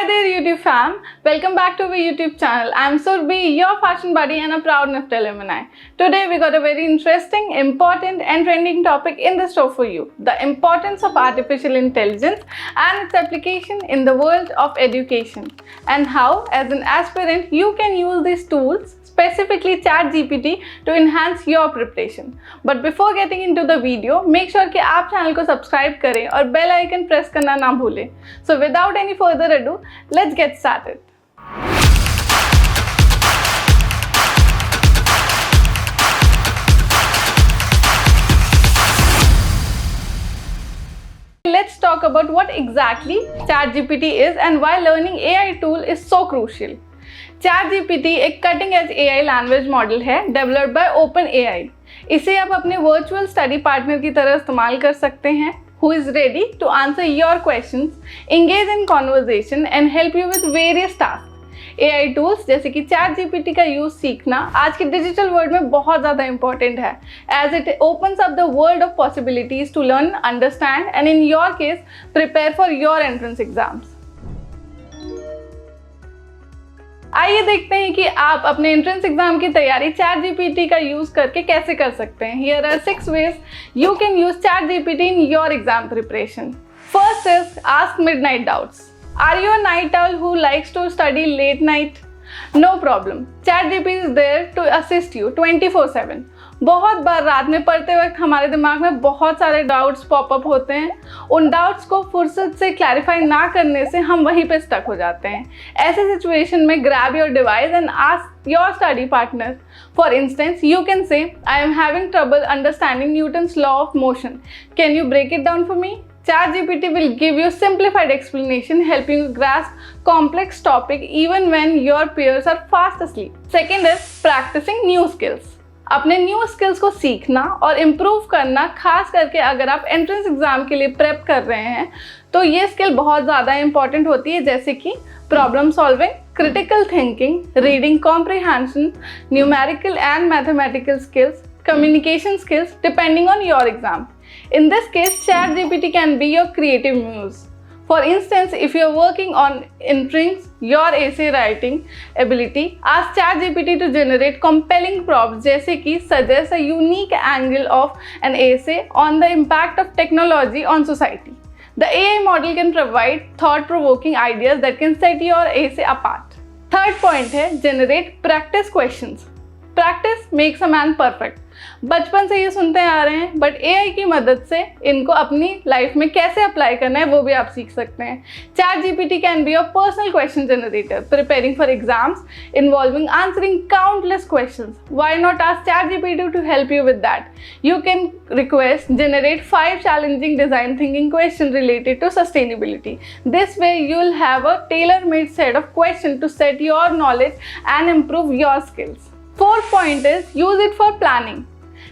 Hi there YouTube fam, welcome back to our YouTube channel. I am Surbi, your fashion buddy and a proud NIFT alumni. Today we got a very interesting, important and trending topic in the store for you. The importance of artificial intelligence and its application in the world of education. And how as an aspirant you can use these tools, specifically ChatGPT, to enhance your preparation. But before getting into the video, make sure कि आप channel को subscribe करें और bell icon press करना ना भूलें. So without any further ado, let's get started. Let's talk about what exactly ChatGPT is and why learning AI tool is so crucial. ChatGPT एक cutting edge AI language model है developed by OpenAI. इसे आप अपने virtual study partner की तरह इस्तेमाल कर सकते हैं who is ready to answer your questions, engage in conversation and help you with various tasks. AI tools जैसे कि ChatGPT का यूज सीखना आज के डिजिटल वर्ल्ड में बहुत ज़्यादा इंपॉर्टेंट है as it opens up the world of possibilities to learn, understand and in your case prepare for your entrance exams. आइए देखते हैं कि आप अपने एंट्रेंस एग्जाम की तैयारी ChatGPT का यूज करके कैसे कर सकते हैं. Here are 6 ways you can use ChatGPT in your exam preparation. First is ask midnight doubts. Are you a night owl who likes to study late night? No problem. ChatGPT is there to assist you 24/7. बहुत बार रात में पढ़ते वक्त हमारे दिमाग में बहुत सारे डाउट्स पॉपअप होते हैं. उन डाउट्स को फुर्सत से क्लैरिफाई ना करने से हम वहीं पे स्टक हो जाते हैं. ऐसे सिचुएशन में grab your device and ask your study partner. For instance you can say I am having trouble understanding Newton's law of motion. Can you break it down for me? ChatGPT will give you simplified explanation, helping you grasp complex topic even when your peers are fast asleep. Second is practicing new skills. अपने new skills को सीखना और improve करना, खास करके अगर आप entrance exam के लिए प्रेप कर रहे हैं तो ये स्किल बहुत ज़्यादा इंपॉर्टेंट होती है, जैसे कि problem solving, critical thinking, reading comprehension, numerical and mathematical skills, communication skills depending on your exam. In this case, ChatGPT can be your creative muse. For instance, if you are working on improving your essay writing ability, ask ChatGPT to generate compelling prompts जैसे कि suggest a unique angle of an essay on the impact of technology on society. The AI model can provide thought-provoking ideas that can set your essay apart. Third point है generate practice questions. Practice makes a man perfect. बचपन से ये सुनते आ रहे हैं, but AI की मदद से इनको अपनी लाइफ में कैसे अप्लाई करना है वो भी आप सीख सकते हैं. ChatGPT can be your personal question generator, preparing for exams involving answering countless questions. Why not ask ChatGPT to help you with that? You can request generate 5 challenging design thinking questions related to sustainability. This way you will have a tailor-made set of questions to set your knowledge and improve your skills. Fourth point is use it for planning.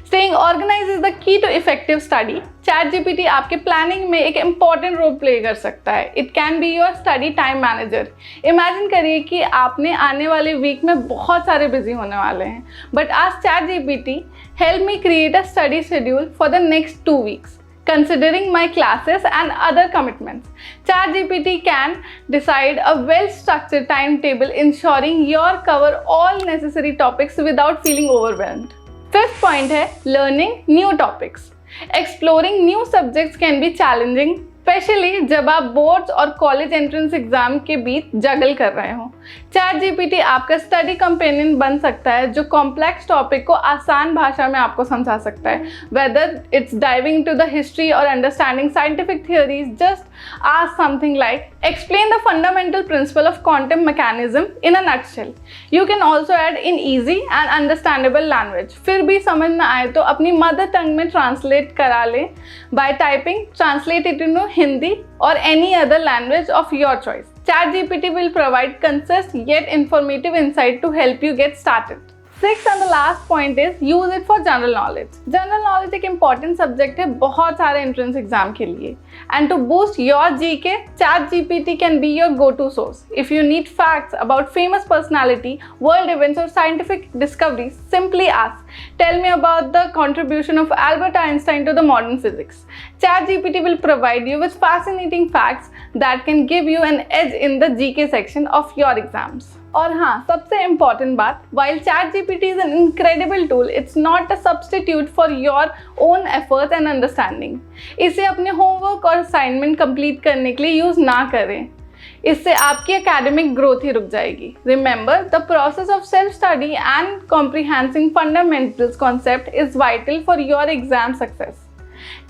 Staying organized is the key to effective study. ChatGPT आपके planning में एक important role play कर सकता है. It can be your study time manager. Imagine करिए कि आपने आने वाले वीक में बहुत सारे बिजी होने वाले हैं, but ask ChatGPT help me create a study schedule for the next 2 weeks. Considering my classes and other commitments, ChatGPT can decide a well-structured timetable, ensuring you cover all necessary topics without feeling overwhelmed. Fifth point है learning new topics. Exploring new subjects can be challenging, specially जब आप boards और college entrance exam के बीच जगल कर रहे हो. ChatGPT आपका study companion बन सकता है जो कॉम्प्लेक्स टॉपिक को आसान भाषा में आपको समझा सकता है. Whether it's diving to the history और understanding scientific theories, just ask something like explain the fundamental principle of quantum mechanism in a nutshell. You can also add in easy and understandable language. फिर भी समझ ना आए तो अपनी mother tongue में translate करा लें by typing translate it into Hindi or any other language of your choice. ChatGPT will provide concise yet informative insight to help you get started. Sixth and the last point is use it for general knowledge. General knowledge एक important subject है बहुत सारे entrance exam के लिए. And to boost your GK, ChatGPT can be your go-to source. If you need facts about famous personality, world events or scientific discoveries, simply ask. Tell me about the contribution of Albert Einstein to the modern physics. ChatGPT will provide you with fascinating facts that can give you an edge in the GK section of your exams. और हाँ, सबसे important बात, while ChatGPT is an incredible tool, it's not a substitute for your own efforts and understanding. इसे अपने homework और assignment complete करने के लिए use ना करें. इससे आपकी एकेडमिक ग्रोथ ही रुक जाएगी. Remember, the process of self-study and comprehending fundamentals concept is vital for your exam success.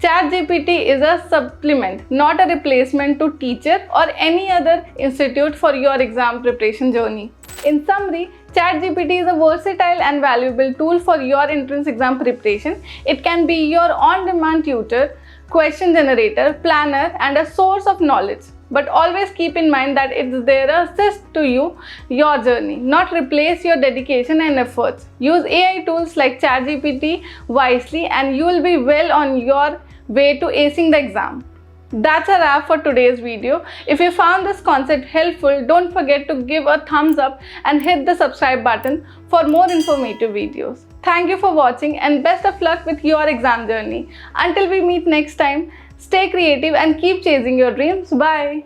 ChatGPT is a supplement, not a replacement to teacher or any other institute for your exam preparation journey. In summary, ChatGPT is a versatile and valuable tool for your entrance exam preparation. It can be your on-demand tutor, question generator, planner, and a source of knowledge. But always keep in mind that it's there to assist to your journey, not replace your dedication and efforts. Use AI tools like ChatGPT wisely and you will be well on your way to acing the exam. That's a wrap for today's video. If you found this concept helpful, don't forget to give a thumbs up and hit the subscribe button for more informative videos. Thank you for watching and best of luck with your exam journey. Until we meet next time, stay creative and keep chasing your dreams. Bye.